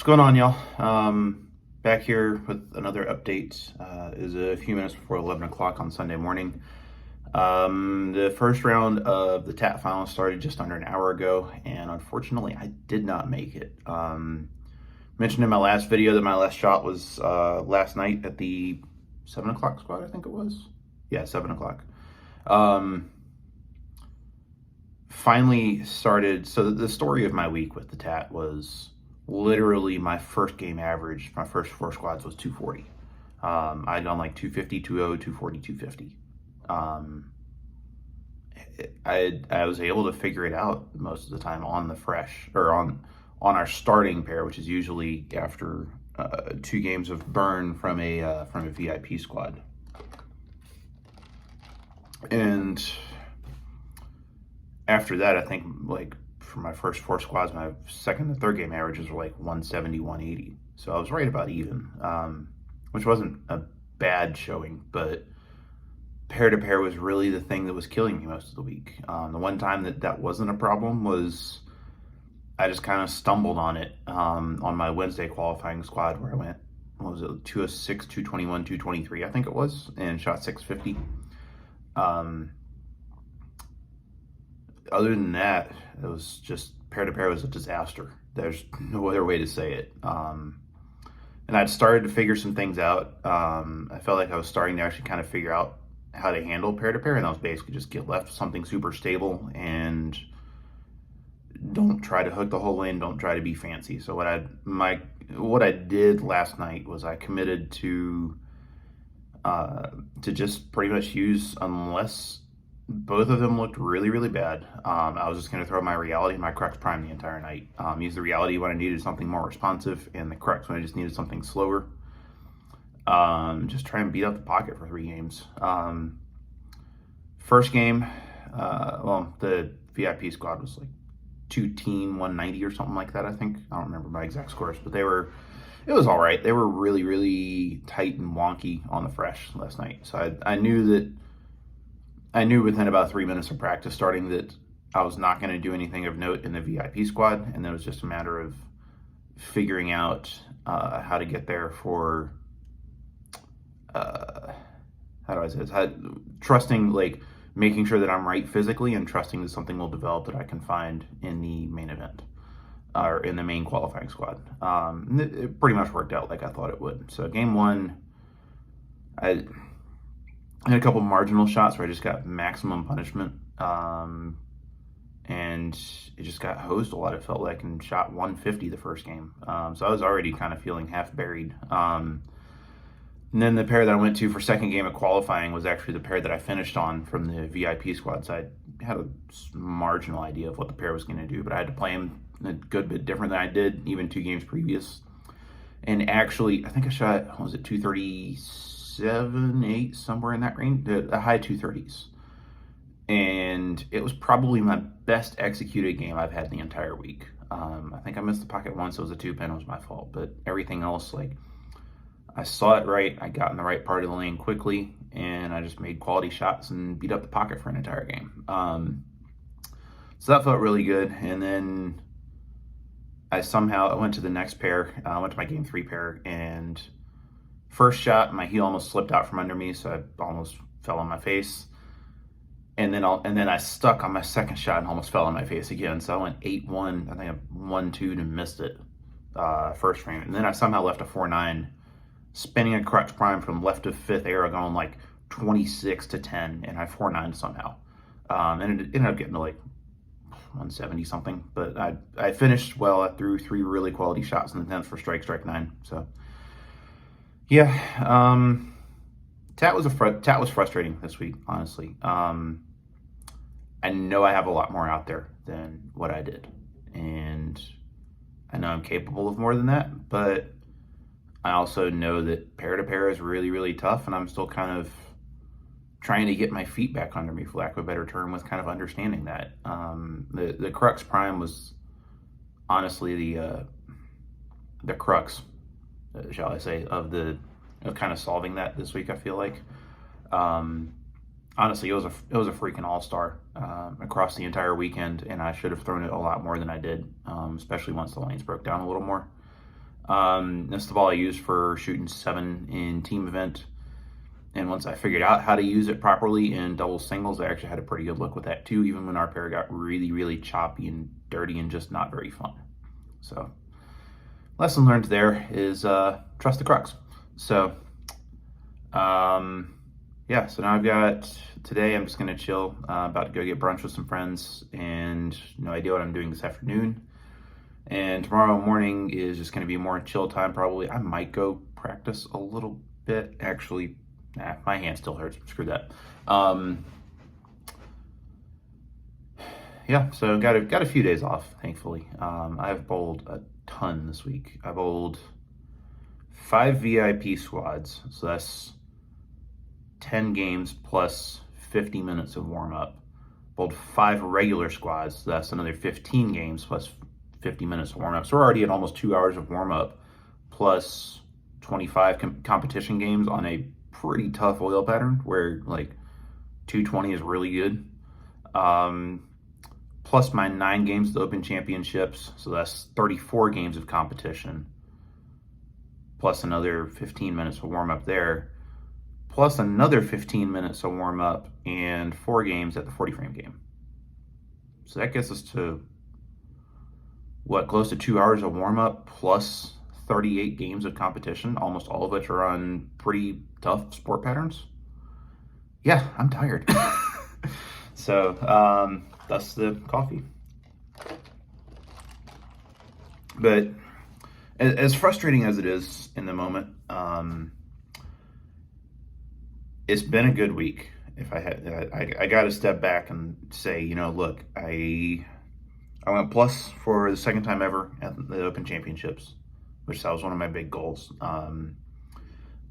going on, y'all? Back here with another update. Is a few minutes before 11 o'clock on Sunday morning. The first round of the TAT finals started just under an hour ago, and unfortunately, I did not make it. Mentioned in my last video that my last shot was last night at the 7 o'clock squad, I think it was. Yeah, 7 o'clock. Finally started. So the story of my week with the TAT was literally my first game average, my first four squads was 240. I'd done like 250, 200, 240, 250. I was able to figure it out most of the time on the fresh, or on our starting pair, which is usually after 2 games of burn from a VIP squad. And after that, I think like for my first 4 squads, my second and third game averages were like 170, 180. So I was right about even, which wasn't a bad showing, but pair to pair was really the thing that was killing me most of the week. The one time that wasn't a problem was I just kind of stumbled on it on my Wednesday qualifying squad where I went, what was it, 206, 221, 223, I think it was, and shot 650. Other than that, it was just pair to pair was a disaster. There's no other way to say it. And I'd started to figure some things out. I felt like I was starting to actually kind of figure out how to handle pair to pair, and that was basically just get left something super stable and don't try to hook the whole in. Don't try to be fancy. So what I did last night was I committed to just pretty much use, unless both of them looked really, really bad, I was just going to throw my reality and my crux prime the entire night. Use the reality when I needed something more responsive, and the crux when I just needed something slower. Just try and beat up the pocket for 3 games. First game, the VIP squad was like 2-teen 190 or something like that, I think. I don't remember my exact scores, but it was all right. They were really, really tight and wonky on the fresh last night. So I knew within about 3 minutes of practice starting that I was not going to do anything of note in the VIP squad, and then it was just a matter of figuring out how to get there for, how do I say this? Trusting, like, making sure that I'm right physically and trusting that something will develop that I can find in the main event, or in the main qualifying squad. It pretty much worked out like I thought it would. So game 1, I had a couple marginal shots where I just got maximum punishment, and it just got hosed a lot, it felt like, and shot 150 the first game. So I was already kind of feeling half buried. And then the pair that I went to for second game of qualifying was actually the pair that I finished on from the VIP squad. So I had a marginal idea of what the pair was going to do, but I had to play him a good bit different than I did even 2 games previous. And actually, I think I shot, what was it, 237, 8, somewhere in that range, the high 230s. And it was probably my best executed game I've had the entire week. I think I missed the pocket once. It was a 2-pin. It was my fault. But everything else, like, I saw it right. I got in the right part of the lane quickly, and I just made quality shots and beat up the pocket for an entire game. So that felt really good. And then I went to the next pair. I went to my game 3 pair, and first shot, my heel almost slipped out from under me, so I almost fell on my face. And then I stuck on my second shot and almost fell on my face again. So I went 8-1. I think I 1-2 and missed it first frame. And then I somehow left a 4-9, spinning a crutch prime from left to fifth arrow, going like 26 to 10, and I 4-9 somehow. And it ended up getting to like 170 something. But I finished well. I threw 3 really quality shots in the 10th for strike 9. So yeah, TAT was frustrating this week, honestly. I know I have a lot more out there than what I did, and I know I'm capable of more than that, but I also know that pair to pair is really, really tough, and I'm still kind of trying to get my feet back under me, for lack of a better term, with kind of understanding that. The crux prime was honestly the crux, shall I say, of kind of solving that this week, I feel like. Honestly, it was a freaking all-star across the entire weekend, and I should have thrown it a lot more than I did, especially once the lanes broke down a little more. That's the ball I use for shooting 7 in team event. And once I figured out how to use it properly in double singles, I actually had a pretty good look with that too, even when our pair got really, really choppy and dirty and just not very fun. So, lesson learned there is trust the crux. So, yeah, so now I've got today, I'm just going to chill, about to go get brunch with some friends, and no idea what I'm doing this afternoon. And tomorrow morning is just going to be more chill time probably. I might go practice a little bit, actually. Nah, my hand still hurts. Screw that. Yeah, so got a few days off, thankfully. I've bowled a ton this week. I bowled 5 VIP squads, so that's 10 games plus 50 minutes of warm up. Bowled 5 regular squads, so that's another 15 games plus 50 minutes of warm up. So we're already at almost 2 hours of warm up, plus 25 competition games on a pretty tough oil pattern where like 220 is really good. Plus my 9 games of the Open Championships, so that's 34 games of competition, plus another 15 minutes of warm up there, plus another 15 minutes of warm up and 4 games at the 40 frame game. So that gets us to what, close to 2 hours of warm up plus 38 games of competition, almost all of which are on pretty tough sport patterns. Yeah, I'm tired. So that's the coffee. But as frustrating as it is in the moment, it's been a good week. If I got to step back and say, look, I went plus for the second time ever at the Open Championships, which that was one of my big goals.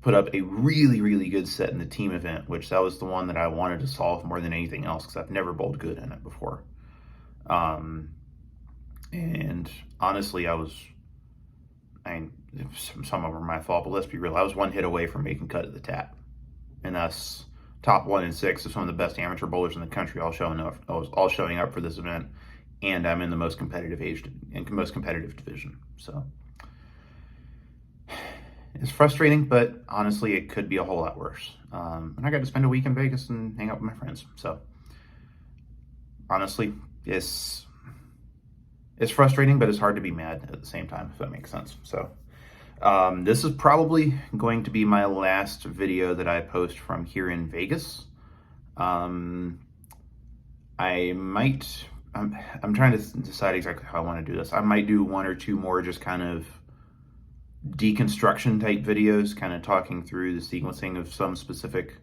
Put up a really, really good set in the team event, which that was the one that I wanted to solve more than anything else because I've never bowled good in it before. And honestly, some of them were my fault, but let's be real, I was 1 hit away from making cut at the tap. And that's top 1 in 6 of some of the best amateur bowlers in the country all showing up for this event. And I'm in the most competitive division. So it's frustrating, but honestly, it could be a whole lot worse. And I got to spend a week in Vegas and hang out with my friends. So honestly, it's frustrating, but it's hard to be mad at the same time, if that makes sense. So this is probably going to be my last video that I post from here in Vegas. I'm trying to decide exactly how I want to do this. I might do 1 or 2 more just kind of deconstruction type videos, kind of talking through the sequencing of some specific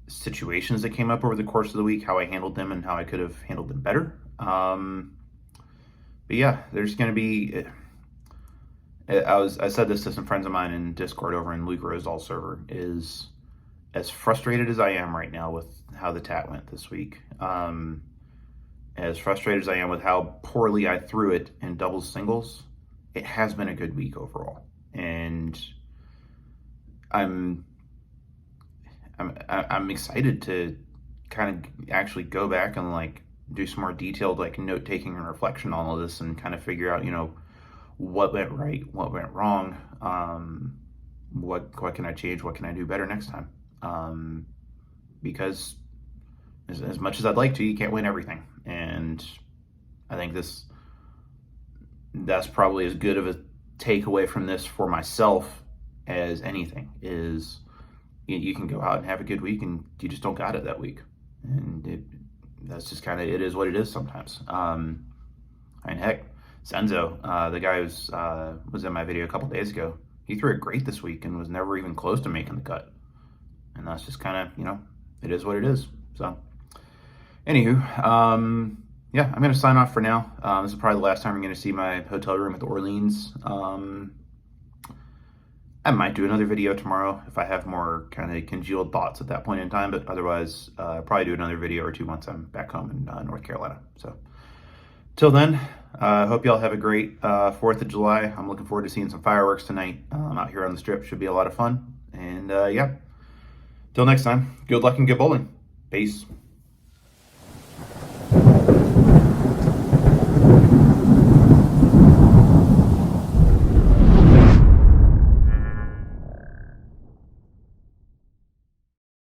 situations that came up over the course of the week, how I handled them and how I could have handled them better. But yeah, there's going to be, I said this to some friends of mine in Discord over in Luke Rosedal's server, is as frustrated as I am right now with how the TAT went this week, as frustrated as I am with how poorly I threw it in doubles singles, it has been a good week overall. And I'm excited to kind of actually go back and like do some more detailed like note taking and reflection on all of this and kind of figure out, what went right, what went wrong, what can I change, what can I do better next time? Because as much as I'd like to, you can't win everything. And I think that's probably as good of a takeaway from this for myself as anything is you can go out and have a good week and you just don't got it that week. And that's just kind of, it is what it is sometimes. Heck, Senzo, the guy who was in my video a couple days ago, he threw it great this week and was never even close to making the cut. And that's just kind of, it is what it is. So, anywho, yeah, I'm going to sign off for now. This is probably the last time I'm going to see my hotel room at the Orleans. I might do another video tomorrow if I have more kind of congealed thoughts at that point in time, but otherwise, probably do another video or 2 once I'm back home in North Carolina. So, till then, hope y'all have a great 4th of July. I'm looking forward to seeing some fireworks tonight out here on the Strip. Should be a lot of fun. And yeah, till next time, good luck and good bowling. Peace.